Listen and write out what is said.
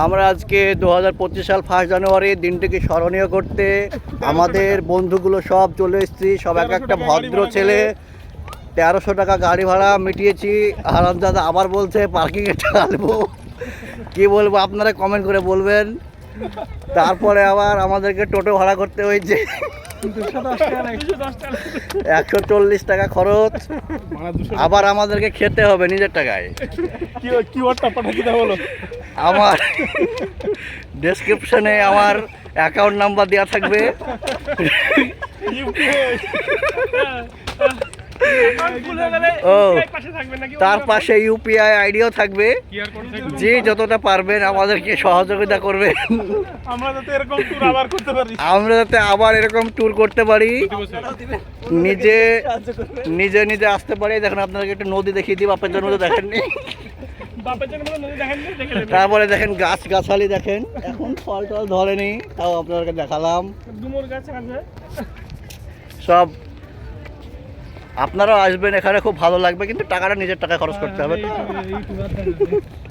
আমরা আজকে 2025 সাল 1 জানুয়ারি দিনটিকে স্মরণীয় করতে আমাদের বন্ধুগুলো সব চলে এসেছি। সব এক একটা ভদ্র ছেলে। 1300 টাকা গাড়ি ভাড়া মিটিয়েছি। আরামদাদা আবার বলছে পার্কিংয়ে ঢালবো। কি বলবো আপনারা কমেন্ট করে বলবেন। তারপরে আবার আমাদেরকে টোটো ভাড়া করতে হয়েছে 140 টাকা খরচ। আবার আমাদেরকে খেতে হবে নিজের টাকায়। আমার ডেসক্রিপশনে আমার অ্যাকাউন্ট নাম্বার দেওয়া থাকবে। ও তার পাশে ইউপিআই আইডিও থাকবে। যে যতটা পারবেন আমাদেরকে সহযোগিতা করবেন, আমরা যাতে আবার এরকম ট্যুর করতে পারি, নিজে নিজে নিজে আসতে পারি। দেখেন আপনাদেরকে একটু নদী দেখিয়ে দিই, বাপের জন্য তো দেখেননি। তারপরে দেখেন গাছ গাছালি দেখেন, এখন ফল টল ধরেনি, তাও আপনাদেরকে দেখালাম। সব আপনারাও আসবেন, এখানে খুব ভালো লাগবে, কিন্তু টাকাটা নিজের টাকায় খরচ করতে হবে।